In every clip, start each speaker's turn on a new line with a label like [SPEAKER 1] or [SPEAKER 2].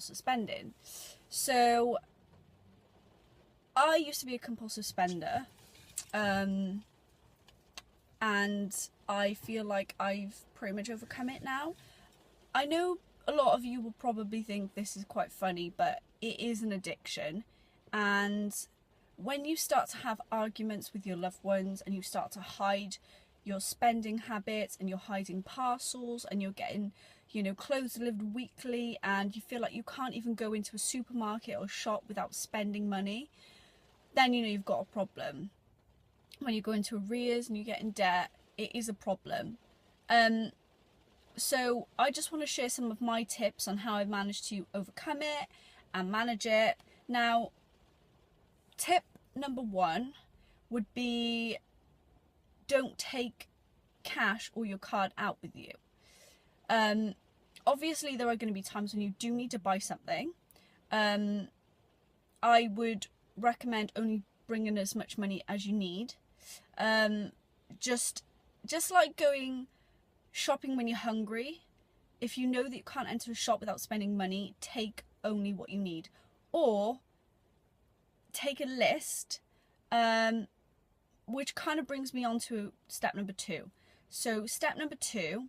[SPEAKER 1] compulsive spending. So I used to be a compulsive spender, and I feel like I've pretty much overcome it now. I know a lot of you will probably think this is quite funny, but it is an addiction. And when you start to have arguments with your loved ones and you start to hide your spending habits and you're hiding parcels and you're getting, clothes delivered weekly, and you feel like you can't even go into a supermarket or shop without spending money, then you've got a problem. When you go into arrears and you get in debt, it is a problem. So I just want to share some of my tips on how I've managed to overcome it and manage it. Now, tip number 1 would be, don't take cash or your card out with you. Obviously there are going to be times when you do need to buy something. I would recommend only bringing as much money as you need. Just like going shopping when you're hungry. If you know that you can't enter a shop without spending money, take only what you need. Or take a list, which kind of brings me on to step number 2. So step number 2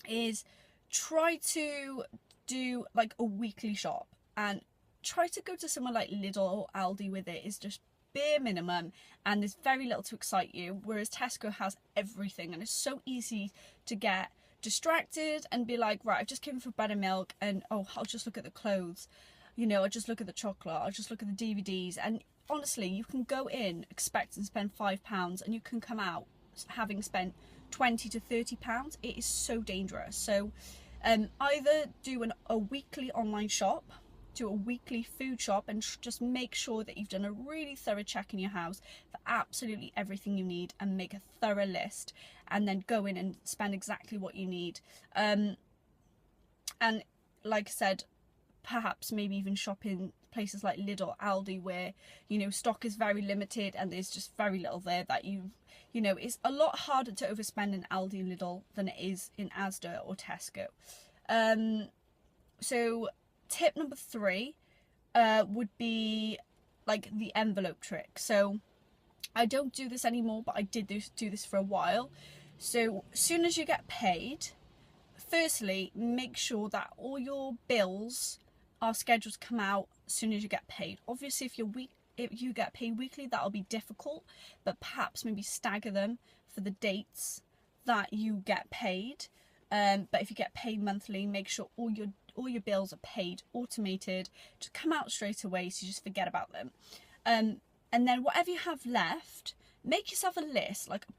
[SPEAKER 1] is try to do like a weekly shop, and try to go to somewhere like Lidl or Aldi with it. Is just bare minimum, and there's very little to excite you, whereas Tesco has everything, and it's so easy to get distracted and be like, right, I've just came for bread and milk, and I'll just look at the clothes, I'll just look at the chocolate, I'll just look at the DVDs. And honestly, you can go in expecting to spend £5 and you can come out having spent £20 to £30. It is so dangerous. So either do a weekly online shop, do a weekly food shop, and just make sure that you've done a really thorough check in your house for absolutely everything you need, and make a thorough list, and then go in and spend exactly what you need. And like I said, perhaps maybe even shop in places like Lidl, Aldi, where stock is very limited and there's just very little there that it's a lot harder to overspend in Aldi and Lidl than it is in Asda or Tesco. So tip number 3 would be like the envelope trick. So I don't do this anymore, but I did do this for a while. So as soon as you get paid, firstly, make sure that all your bills are scheduled to come out as soon as you get paid. Obviously, if you get paid weekly, that'll be difficult, but perhaps maybe stagger them for the dates that you get paid. But if you get paid monthly, make sure all your bills are paid, automated, to come out straight away, so you just forget about them. And then whatever you have left, make yourself a list, like a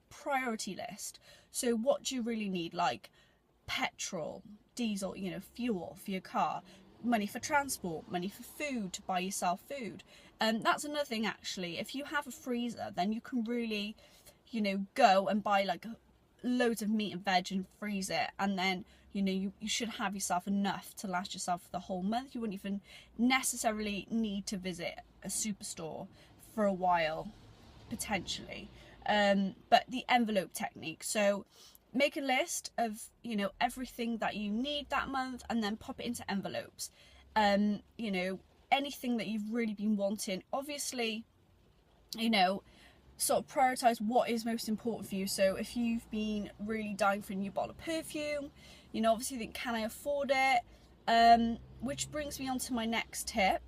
[SPEAKER 1] priority list. So what do you really need? Like petrol, diesel, fuel for your car, money for transport, money for food, to buy yourself food. That's another thing, actually. If you have a freezer, then you can really, go and buy like loads of meat and veg and freeze it, and then you should have yourself enough to last yourself for the whole month. You wouldn't even necessarily need to visit a superstore for a while, potentially. But the envelope technique, so make a list of everything that you need that month, and then pop it into envelopes. Anything that you've really been wanting, obviously, sort of prioritize what is most important for you. So if you've been really dying for a new bottle of perfume, obviously think, can I afford it? Which brings me on to my next tip.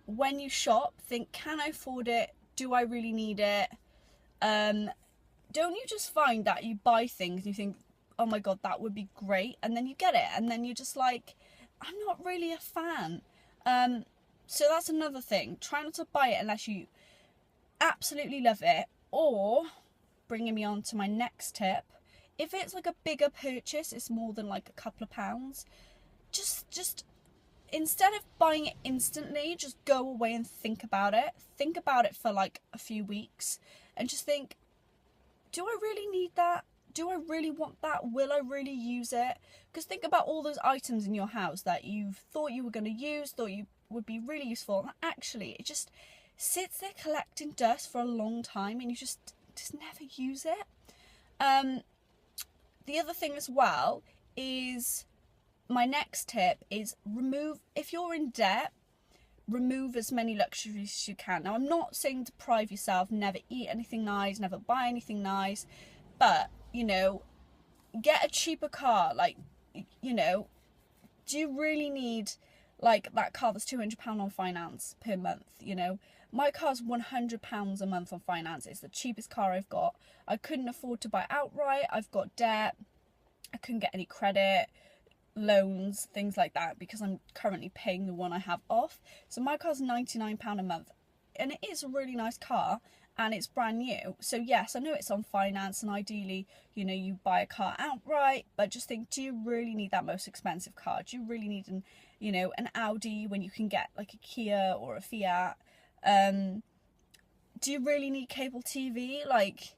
[SPEAKER 1] When you shop, think, can I afford it? Do I really need it? Don't you just find that you buy things and you think, oh my god, that would be great, and then you get it, and then you're just like, I'm not really a fan. So that's another thing. Try not to buy it unless you absolutely love it. Or, bringing me on to my next tip, if it's like a bigger purchase, it's more than like a couple of pounds, just instead of buying it instantly, just go away and think about it for like a few weeks, and just think, do I really need that? Do I really want that? Will I really use it? Because think about all those items in your house that you thought you were going to use, thought you would be really useful, and actually it just sits there collecting dust for a long time, and you just never use it. The other thing as well is my next tip is if you're in debt, remove as many luxuries as you can. Now, I'm not saying deprive yourself, never eat anything nice, never buy anything nice, but, you know, get a cheaper car. Like, you know, do you really need, like, that car that's £200 on finance per month, you know? My car's £100 a month on finance. It's the cheapest car I've got. I couldn't afford to buy outright. I've got debt. I couldn't get any credit, loans, things like that, because I'm currently paying the one I have off. So my car's £99 a month, and it is a really nice car, and it's brand new. So yes, I know it's on finance, and ideally, you know, you buy a car outright, but just think, do you really need that most expensive car? Do you really need an Audi when you can get like a Kia or a Fiat? Do you really need cable TV? Like,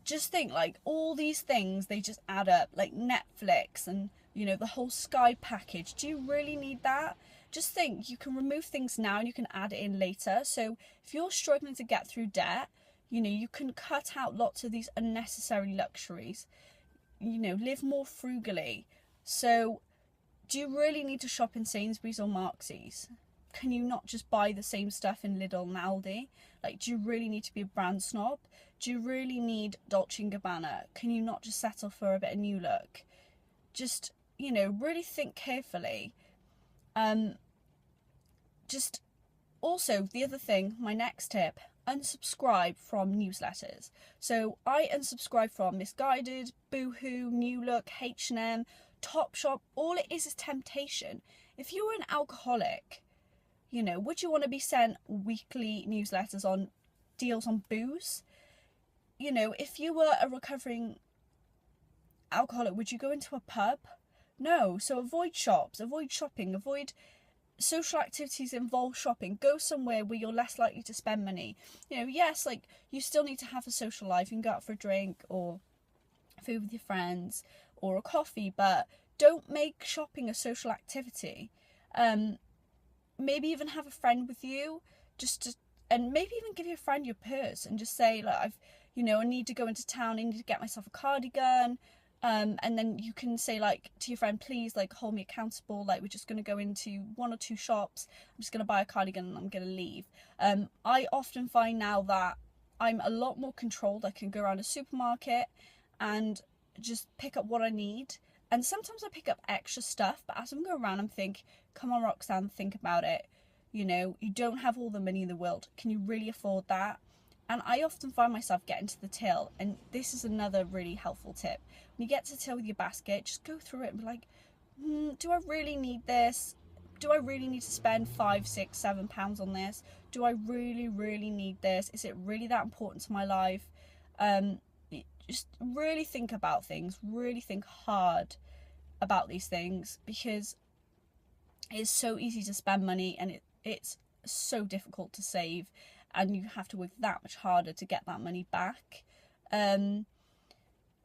[SPEAKER 1] just think, like, all these things, they just add up, like Netflix and, you know, the whole Sky package. Do you really need that? Just think, you can remove things now and you can add it in later. So if you're struggling to get through debt, you know, you can cut out lots of these unnecessary luxuries. You know, live more frugally. So do you really need to shop in Sainsbury's or Marks's? Can you not just buy the same stuff in Lidl and Aldi? Like, do you really need to be a brand snob? Do you really need Dolce & Gabbana? Can you not just settle for a bit of New Look? Just, you know, really think carefully. Just also, the other thing, my next tip, unsubscribe from newsletters. So I unsubscribe from Misguided, Boohoo, New Look, H&M, Topshop. All it is temptation. If you were an alcoholic, you know, would you want to be sent weekly newsletters on deals on booze? You know, if you were a recovering alcoholic, would you go into a pub? No. So avoid shops, avoid shopping, avoid social activities that involve shopping. Go somewhere where you're less likely to spend money. You know, yes, like, you still need to have a social life. You can go out for a drink or food with your friends or a coffee, but don't make shopping a social activity. Maybe even have a friend with you, and maybe even give your friend your purse and just say, like, I need to go into town, I need to get myself a cardigan, and then you can say, like, to your friend, please, like, hold me accountable, like, we're just going to go into 1 or 2 shops, I'm just going to buy a cardigan and I'm going to leave. I often find now that I'm a lot more controlled. I can go around a supermarket and just pick up what I need. And sometimes I pick up extra stuff, but as I'm going around, I'm thinking, come on, Roxanne, think about it. You know, you don't have all the money in the world. Can you really afford that? And I often find myself getting to the till, and this is another really helpful tip. When you get to the till with your basket, just go through it and be like, do I really need this? Do I really need to spend £5, £6, £7 on this? Do I really, really need this? Is it really that important to my life? Just really think about things, really think hard about these things, because it's so easy to spend money and it's so difficult to save, and you have to work that much harder to get that money back. And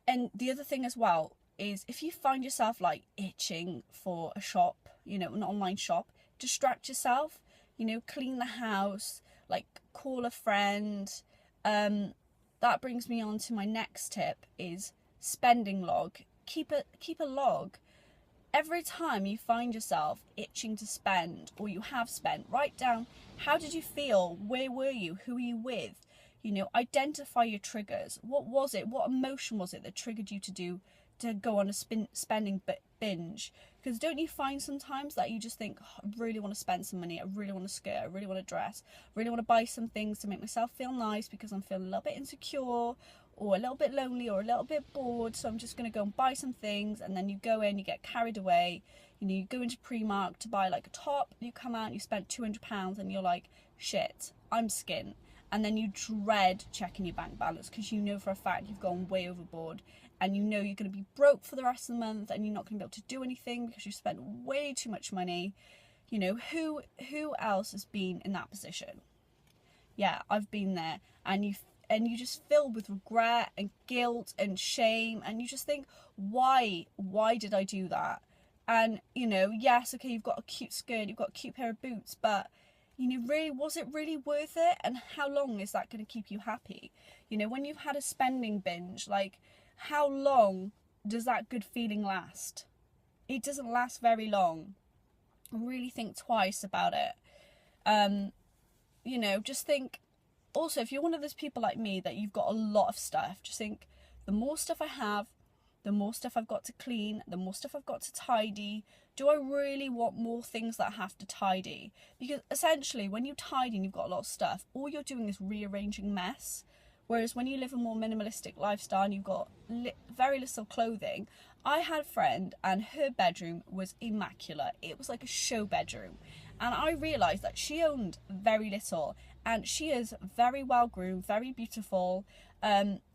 [SPEAKER 1] the other thing as well is, if you find yourself like itching for a shop, you know, an online shop, distract yourself, you know, clean the house, like call a friend. That brings me on to my next tip, is spending log. Keep a log. Every time you find yourself itching to spend, or you have spent, write down, how did you feel? Where were you? Who were you with? You know, identify your triggers. What was it? What emotion was it that triggered you to go on a spending binge? Because don't you find sometimes that you just think, oh, I really want to spend some money, I really want to skirt, I really want to dress, I really want to buy some things to make myself feel nice because I'm feeling a little bit insecure or a little bit lonely or a little bit bored, so I'm just going to go and buy some things. And then you go in, you get carried away, you know, you go into Primark to buy like a top, you come out and you spent £200 and you're like, shit, I'm skint. And then you dread checking your bank balance because you know for a fact you've gone way overboard, and you know you're going to be broke for the rest of the month and you're not going to be able to do anything because you've spent way too much money. You know, who else has been in that position? Yeah, I've been there. And you just fill with regret and guilt and shame, and you just think, why did I do that? And, you know, yes, okay, you've got a cute skirt, you've got a cute pair of boots, but, you know, really, was it really worth it? And how long is that going to keep you happy? You know, when you've had a spending binge, like, how long does that good feeling last? it doesn't last very long. Really think twice about it. You know, just think, also, if you're one of those people like me that you've got a lot of stuff, just think, the more stuff I have, the more stuff I've got to clean, the more stuff I've got to tidy. Do I really want more things that I have to tidy? Because essentially, when you tidy and you've got a lot of stuff, all you're doing is rearranging mess. Whereas when you live a more minimalistic lifestyle and you've got very little clothing, I had a friend and her bedroom was immaculate. It was like a show bedroom. And I realised that she owned very little, and she is very well groomed, very beautiful.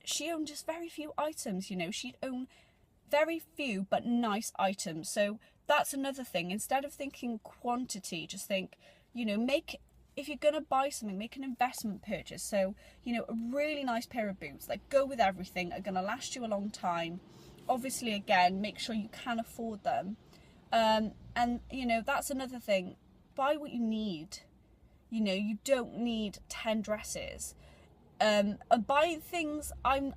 [SPEAKER 1] She owned just very few items, you know. She'd own very few but nice items. So that's another thing. Instead of thinking quantity, just think, you know, if you're going to buy something, make an investment purchase. So, you know, a really nice pair of boots that go with everything, are going to last you a long time. Obviously, again, make sure you can afford them. And, you know, that's another thing. Buy what you need. You know, you don't need 10 dresses. Buying things, I'm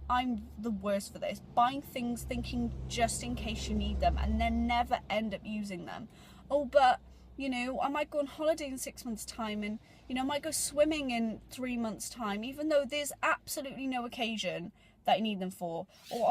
[SPEAKER 1] the worst for this. Buying things thinking just in case you need them and then never end up using them. Oh, but, you know, I might go on holiday in 6 months' time, and, you know, I might go swimming in 3 months' time, even though there's absolutely no occasion that you need them for. Or